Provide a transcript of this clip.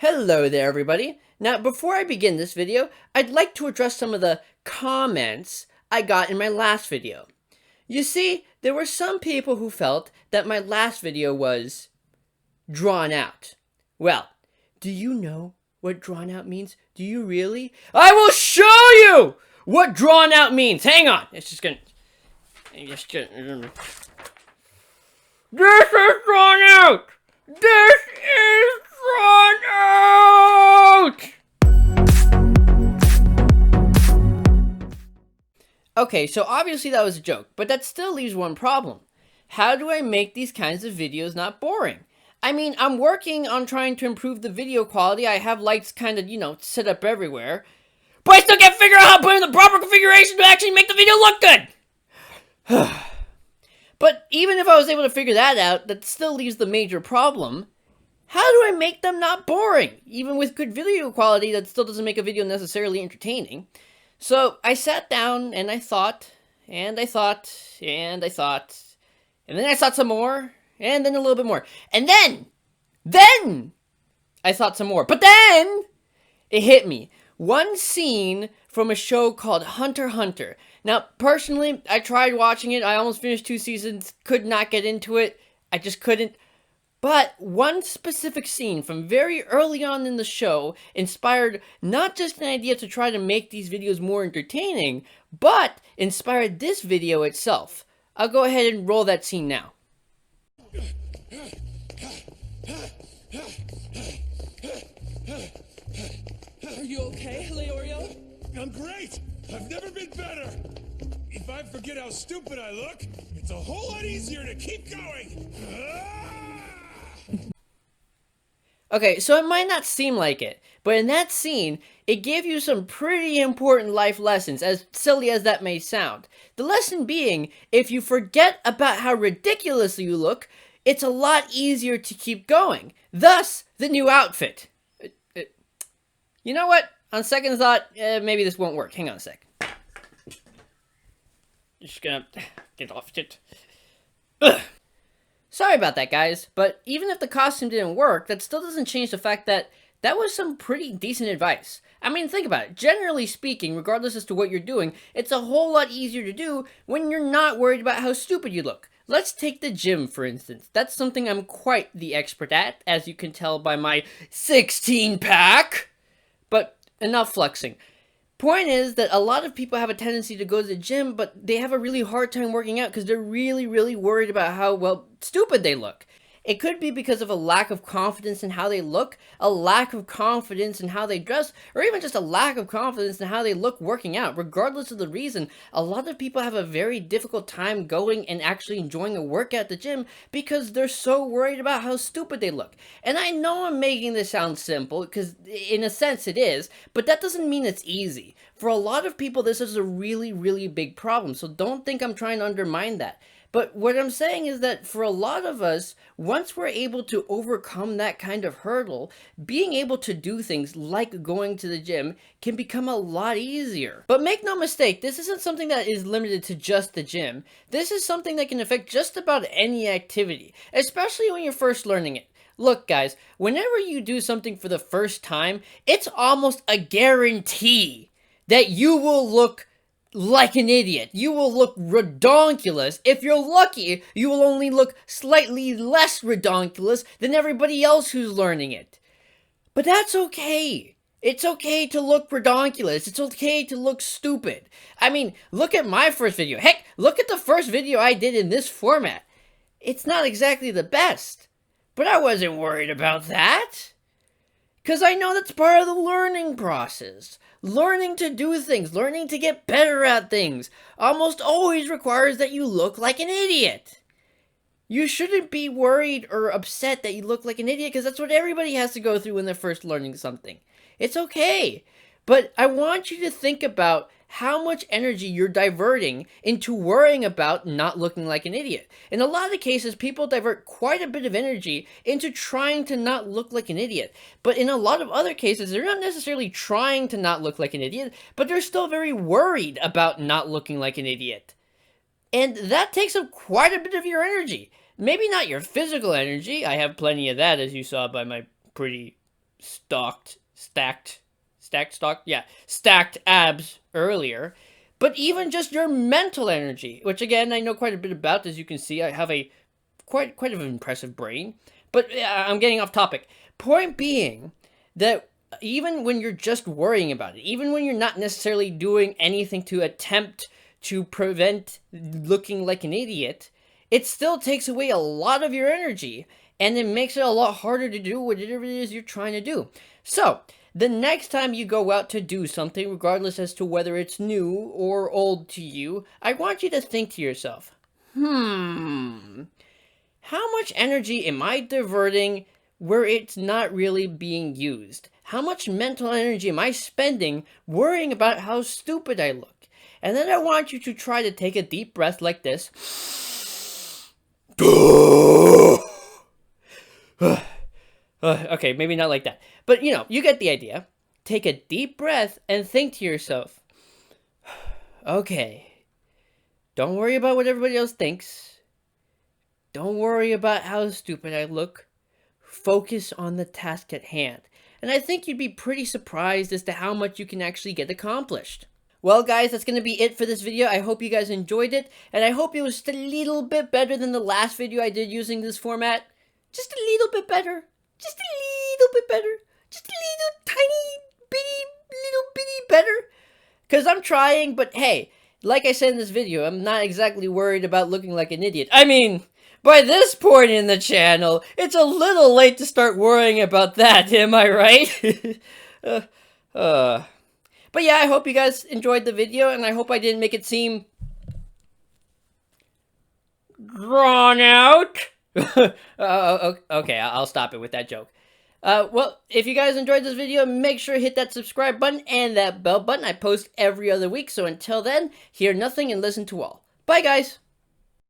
Hello there, everybody. Now, before I begin this video, I'd like to address some of the comments I got in my last video. You see, there were some people who felt that my last video was drawn out. Well, do you know what drawn out means? Do you really? I will show you what drawn out means. Hang on. It's just gonna... This is drawn out! This is drawn out! Okay, so obviously that was a joke, but that still leaves one problem. How do I make these kinds of videos not boring? I mean, I'm working on trying to improve the video quality. I have lights kind of, set up everywhere. But I still can't figure out how to put in the proper configuration to actually make the video look good! But even if I was able to figure that out, that still leaves the major problem. How do I make them not boring? Even with good video quality, that still doesn't make a video necessarily entertaining. So I sat down and I thought, and I thought, and I thought, and then I thought some more, and then a little bit more. And then I thought some more. But then it hit me. One scene from a show called Hunter x Hunter. Now, personally, I tried watching it. I almost finished 2 seasons, could not get into it. I just couldn't. But one specific scene from very early on in the show inspired not just an idea to try to make these videos more entertaining, but inspired this video itself. I'll go ahead and roll that scene now. Are you okay, Leorio? I'm great! I've never been better! If I forget how stupid I look, it's a whole lot easier to keep going! Okay, so it might not seem like it, but in that scene, it gave you some pretty important life lessons, as silly as that may sound. The lesson being, if you forget about how ridiculous you look, it's a lot easier to keep going. Thus, the new outfit. You know what? On second thought, maybe this won't work. Hang on a sec. Just gonna get off it. Ugh. Sorry about that, guys, but even if the costume didn't work, that still doesn't change the fact that that was some pretty decent advice. I mean, think about it. Generally speaking, regardless as to what you're doing, it's a whole lot easier to do when you're not worried about how stupid you look. Let's take the gym, for instance. That's something I'm quite the expert at, as you can tell by my 16-pack. But enough flexing. Point is that a lot of people have a tendency to go to the gym, but they have a really hard time working out because they're really, really worried about how, well, stupid they look. It could be because of a lack of confidence in how they look, a lack of confidence in how they dress, or even just a lack of confidence in how they look working out. Regardless of the reason, a lot of people have a very difficult time going and actually enjoying a workout at the gym because they're so worried about how stupid they look. And I know I'm making this sound simple, because in a sense it is, but that doesn't mean it's easy. For a lot of people, this is a really, really big problem, so don't think I'm trying to undermine that. But what I'm saying is that for a lot of us, once we're able to overcome that kind of hurdle, being able to do things like going to the gym can become a lot easier. But make no mistake, this isn't something that is limited to just the gym. This is something that can affect just about any activity, especially when you're first learning it. Look, guys, whenever you do something for the first time, it's almost a guarantee that you will look like an idiot. You will look redonkulous. If you're lucky, you will only look slightly less redonkulous than everybody else who's learning it. But that's okay. It's okay to look redonkulous. It's okay to look stupid. I mean, look at my first video. Heck, look at the first video I did in this format. It's not exactly the best, but I wasn't worried about that. Because I know that's part of the learning process. Learning to do things, learning to get better at things, almost always requires that you look like an idiot. You shouldn't be worried or upset that you look like an idiot, because that's what everybody has to go through when they're first learning something. It's okay. But I want you to think about how much energy you're diverting into worrying about not looking like an idiot. In a lot of cases, people divert quite a bit of energy into trying to not look like an idiot. But in a lot of other cases, they're not necessarily trying to not look like an idiot, but they're still very worried about not looking like an idiot. And that takes up quite a bit of your energy. Maybe not your physical energy. I have plenty of that, as you saw by my pretty stacked abs earlier, but even just your mental energy, which again, I know quite a bit about. As you can see, I have a quite of an impressive brain, but I'm getting off topic. Point being that even when you're just worrying about it, even when you're not necessarily doing anything to attempt to prevent looking like an idiot, it still takes away a lot of your energy, and it makes it a lot harder to do whatever it is you're trying to do. So, the next time you go out to do something, regardless as to whether it's new or old to you, I want you to think to yourself, how much energy am I diverting where it's not really being used? How much mental energy am I spending worrying about how stupid I look? And then I want you to try to take a deep breath like this. Okay, maybe not like that. But, you get the idea. Take a deep breath and think to yourself, okay, don't worry about what everybody else thinks. Don't worry about how stupid I look. Focus on the task at hand. And I think you'd be pretty surprised as to how much you can actually get accomplished. Well, guys, that's going to be it for this video. I hope you guys enjoyed it, and I hope it was just a little bit better than the last video I did using this format. Just a little bit better. Just a little bit better. Just a little tiny, bitty better. Because I'm trying, but hey, like I said in this video, I'm not exactly worried about looking like an idiot. I mean, by this point in the channel, it's a little late to start worrying about that, am I right? But yeah, I hope you guys enjoyed the video, and I hope I didn't make it seem drawn out. Okay, I'll stop it with that joke. Well, if you guys enjoyed this video, make sure to hit that subscribe button and that bell button. I post every other week, so until then, hear nothing and listen to all. Bye, guys!